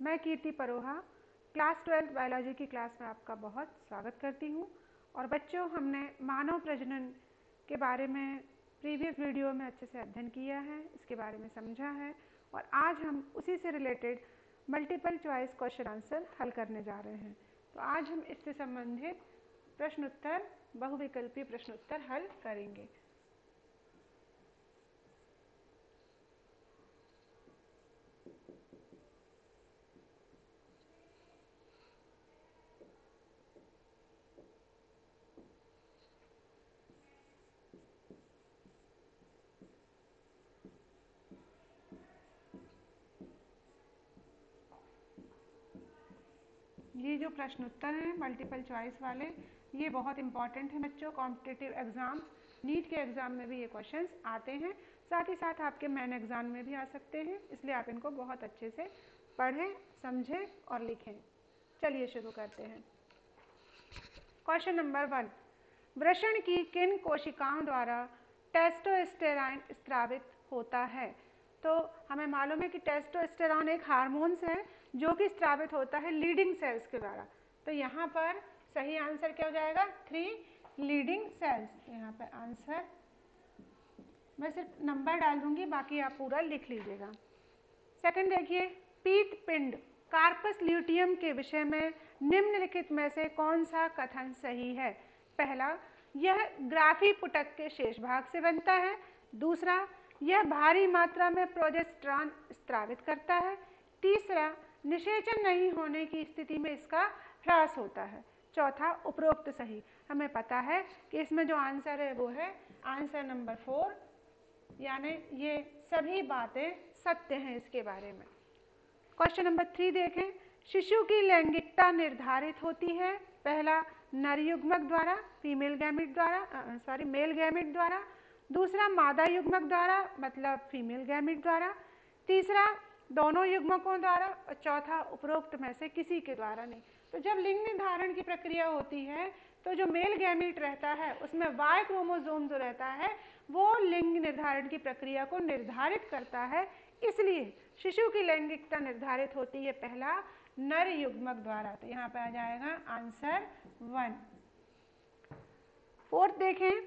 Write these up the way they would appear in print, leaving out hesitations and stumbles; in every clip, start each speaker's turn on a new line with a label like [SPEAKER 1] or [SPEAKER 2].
[SPEAKER 1] मैं कीर्ति Paroha class 12 biology की class में आपका बहुत स्वागत करती हूँ। और बच्चों, हमने मानव प्रजनन के बारे में प्रीवियस वीडियो में अच्छे से अध्ययन किया है, इसके बारे में समझा है और आज हम उसी से related multiple choice question answer हल करने जा रहे हैं। तो आज हम इससे संबंधित प्रश्न उत्तर, बहुविकल्पीय प्रश्न उत्तर हल करेंगे। ये जो प्रश्न उत्तर हैं मल्टीपल चॉइस वाले, ये बहुत इंपॉर्टेंट है बच्चों। कॉम्पिटिटिव एग्जाम, नीट के एग्जाम में भी ये क्वेश्चंस आते हैं, साथ ही साथ आपके मेन एग्जाम में भी आ सकते हैं, इसलिए आप इनको बहुत अच्छे से पढ़ें, समझें और लिखें। चलिए शुरू करते हैं। क्वेश्चन नंबर 1, वृषण की किन कोशिकाओं द्वारा टेस्टोस्टेरोन स्रावित होता है? तो हमें मालूम है कि टेस्टोस्टेरोन एक हार्मोन्स है जो कि स्रावित होता है लीडिंग सेल्स के द्वारा। तो यहाँ पर सही आंसर क्या हो जाएगा? 3 लीडिंग सेल्स। यहाँ पर आंसर मैं सिर्फ नंबर डाल दूंगी, बाकी आप पूरा लिख लीजिएगा। सेकंड देखिए, पीत पिंड कार्पस ल्यूटियम के विषय में निम्नलिखित में से कौन सा कथन सही है? पहला, यह ग्राफी पुटक के शेष भाग से बनता है। दूसरा, यह भारी मात्रा में प्रोजेस्टेरॉन स्रावित करता है। तीसरा, निषेचन नहीं होने की स्थिति में इसका ह्रास होता है। चौथा, उपरोक्त सही। हमें पता है कि इसमें जो आंसर है वो है आंसर नंबर 4, यानी ये सभी बातें सत्य हैं इसके बारे में। क्वेश्चन नंबर 3 देखें, शिशु की लैंगिकता निर्धारित होती है। पहला, नर युग्मक द्वारा, फीमेल गैमिट द्वारा, मेल गैमिट द्वारा। दूसरा, मादा युग्मक द्वारा, मतलब फीमेल गैमिट द्वारा। तीसरा, दोनों युग्मकों द्वारा। और चौथा, उपरोक्त में से किसी के द्वारा नहीं। तो जब लिंग निर्धारण की प्रक्रिया होती है तो जो मेल गैमिट रहता है उसमें वाई क्रोमोसोम जो रहता है वो लिंग निर्धारण की प्रक्रिया को निर्धारित करता है, इसलिए शिशु की लैंगिकता निर्धारित होती है पहला, नर युग्मक द्वारा। तो यहाँ पे आ जाएगा आंसर 1। फोर्थ देखें,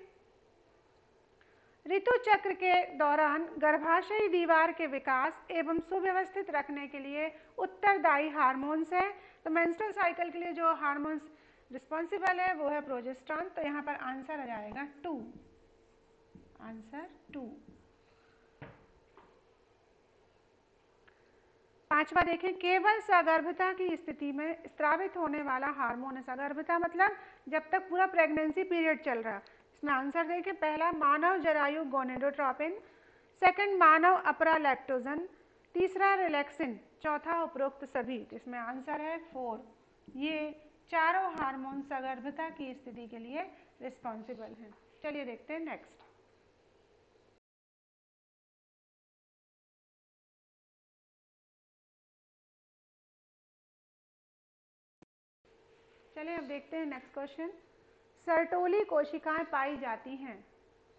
[SPEAKER 1] ऋतु चक्र के दौरान गर्भाशयी दीवार के विकास एवं सुव्यवस्थित रखने के लिए उत्तरदायी हार्मोन्स है। तो मेंस्ट्रुअल साइकिल के लिए जो हार्मोन्स रिस्पॉन्सिबल है वो है प्रोजेस्टेरॉन। तो यहाँ पर आंसर आ जाएगा 2, आंसर 2। पांचवा देखें, केवल सगर्भता की स्थिति में स्रावित होने वाला हार्मोन है। सगर्भता मतलब जब तक पूरा प्रेगनेंसी पीरियड चल रहा। इसमें आंसर देखें, पहला मानव जरायु गोनेडोट्रोपिन, सेकंड मानव अपरा लैक्टोजन, तीसरा रिलैक्सिन, चौथा उपरोक्त सभी। इसमें आंसर है 4। ये चारों हार्मोन सगर्भता की स्थिति के लिए रिस्पॉन्सिबल हैं। चलिए देखते हैं नेक्स्ट। चलिए अब देखते हैं नेक्स्ट क्वेश्चन। सर्टोली कोशिकाएं पाई जाती हैं।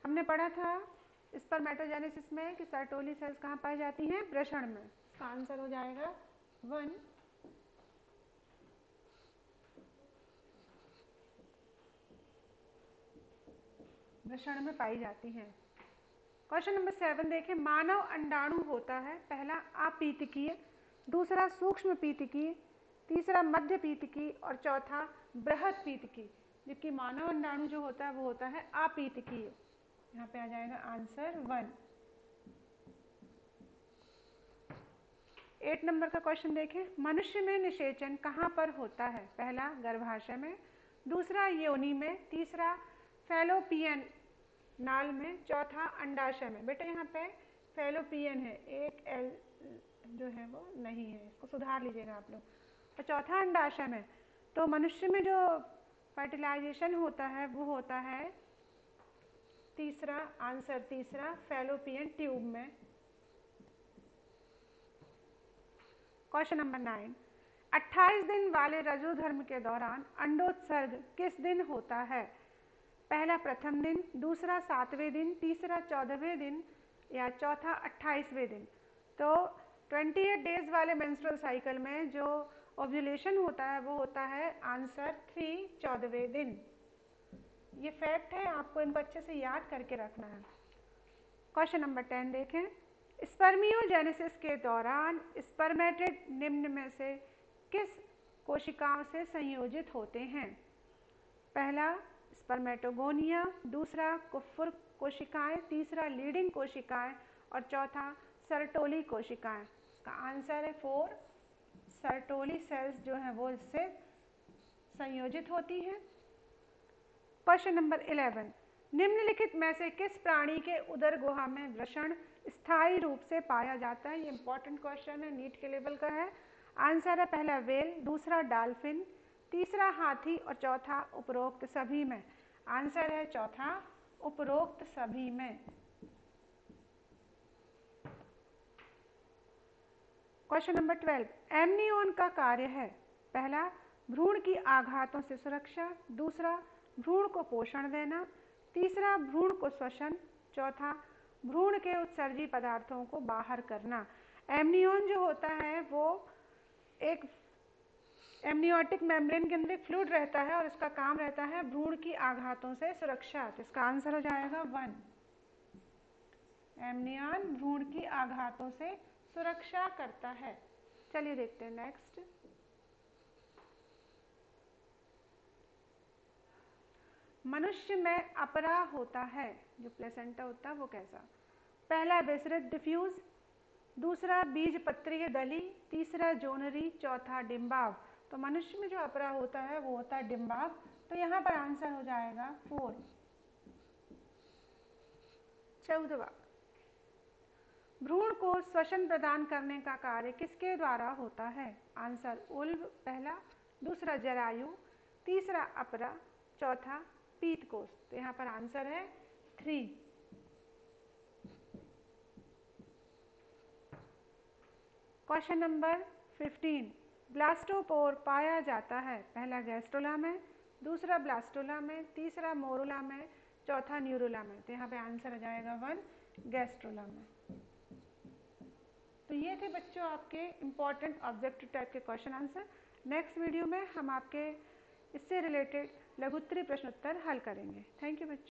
[SPEAKER 1] हमने पढ़ा था स्पर्मेटोजेनेसिस में कि सर्टोली सेल्स कहाँ पाई जाती हैं? वृषण में। इसका आंसर हो जाएगा 1। वृषण में पाई जाती हैं। क्वेश्चन नंबर 7 देखें, मानव अंडाणु होता है पहला अपीतकीय, दूसरा सूक्ष्म पीतकीय, तीसरा मध्य पीतकीय और चौथा बृहद पीतकीय। जबकि मानव अंडाणु जो होता है वो होता है अपीतकीय। यहाँ पे आ जाएगा आंसर 1। 8 नंबर का क्वेश्चन देखें, मनुष्य में निषेचन कहाँ पर होता है? पहला गर्भाशय में, दूसरा योनि में, तीसरा फैलोपियन नाल में, चौथा अंडाशय में। बेटा यहाँ पे फैलोपियन है, एक एल जो है वो नहीं है, इसको सुधार लीजिएगा आप लोग। और चौथा अंडाशय में। तो मनुष्य में जो फर्टिलाइजेशन होता है वो होता है तीसरा, आंसर तीसरा, फैलोपियन ट्यूब में। क्वेश्चन नंबर 9, 28 दिन वाले रजोधर्म के दौरान अंडोत्सर्ग किस दिन होता है? पहला प्रथम दिन, दूसरा 7वें दिन, तीसरा 14वें दिन या चौथा 28वें दिन। तो 28 डेज वाले मेंस्ट्रुअल साइकिल में जो ओव्यूलेशन होता है वो होता है आंसर 3 14वें दिन। ये फैक्ट है, आपको इनको अच्छे से याद करके रखना है। क्वेश्चन नंबर 10 देखें। स्पर्मियोजेनेसिस के दौरान स्पर्मेटिड निम्न में से किस कोशिकाओं से संयोजित होते हैं? पहला स्पर्मेटोगोनिया, दूसरा कुफुर कोशिकाएं, तीसरा लीडिंग कोशिकाएं और चौथा सर्टोली कोशिकाएं। इसका आंसर है 4 सर्टोली सेल्स जो है वो इससे संयोजित होती हैं। Question number 11। निम्नलिखित में से किस प्राणी के उदर गुहा में वृषण स्थायी रूप से पाया जाता है? ये इंपॉर्टेंट क्वेश्चन है, नीट के लेवल का है। आंसर है पहला व्हेल, दूसरा डॉल्फिन, तीसरा हाथी और चौथा उपरोक्त सभी में। आंसर है चौथा उपरोक्त सभी में। Question number 12। एमनियोन का कार्य है पहला भ्रूण की आघातों से सुरक्षा, दूसरा भ्रूण को पोषण देना, तीसरा भ्रूण को श्वसन, चौथा भ्रूण के उत्सर्जी पदार्थों को बाहर करना। एमनियोन जो होता है वो एक एमनियोटिक मेम्ब्रेन के अंदर एक फ्लूइड रहता है और इसका काम रहता है भ्रूण की आघातों से सुरक्षा। तो इसका आंसर हो जाएगा 1। एमनियन भ्रूण की आघातों से सुरक्षा करता है। चलिए देखते हैं नेक्स्ट। मनुष्य में अपरा होता है, जो प्लेसेंटा होता है वो कैसा? पहला विसरित डिफ्यूज, दूसरा बीजपत्रीय दली, तीसरा जोनरी, चौथा डिम्बाव। तो मनुष्य में जो अपरा होता है वो होता है डिम्बाव। तो यहाँ पर आंसर हो जाएगा 4। 14वां। भ्रूण को श्वसन प्रदान करने का कार्य किसके द्वारा होता है? आंसर उल्ब पहला, दूसरा जरायु, तीसरा अपरा, चौथा पीतकोश। तो यहाँ पर आंसर है 3। Question number 15। ब्लास्टोपोर पाया जाता है पहला गैस्ट्रोला में, दूसरा ब्लास्टोला में, तीसरा मोरुला में, चौथा न्यूरुला में। तो यहाँ पे आंसर हो जाएगा 1 गैस्ट्रोला में। तो ये थे बच्चों आपके इम्पॉर्टेंट ऑब्जेक्टिव टाइप के क्वेश्चन आंसर। नेक्स्ट वीडियो में हम आपके इससे रिलेटेड लघुत्तरी प्रश्नोत्तर हल करेंगे। थैंक यू बच्चों।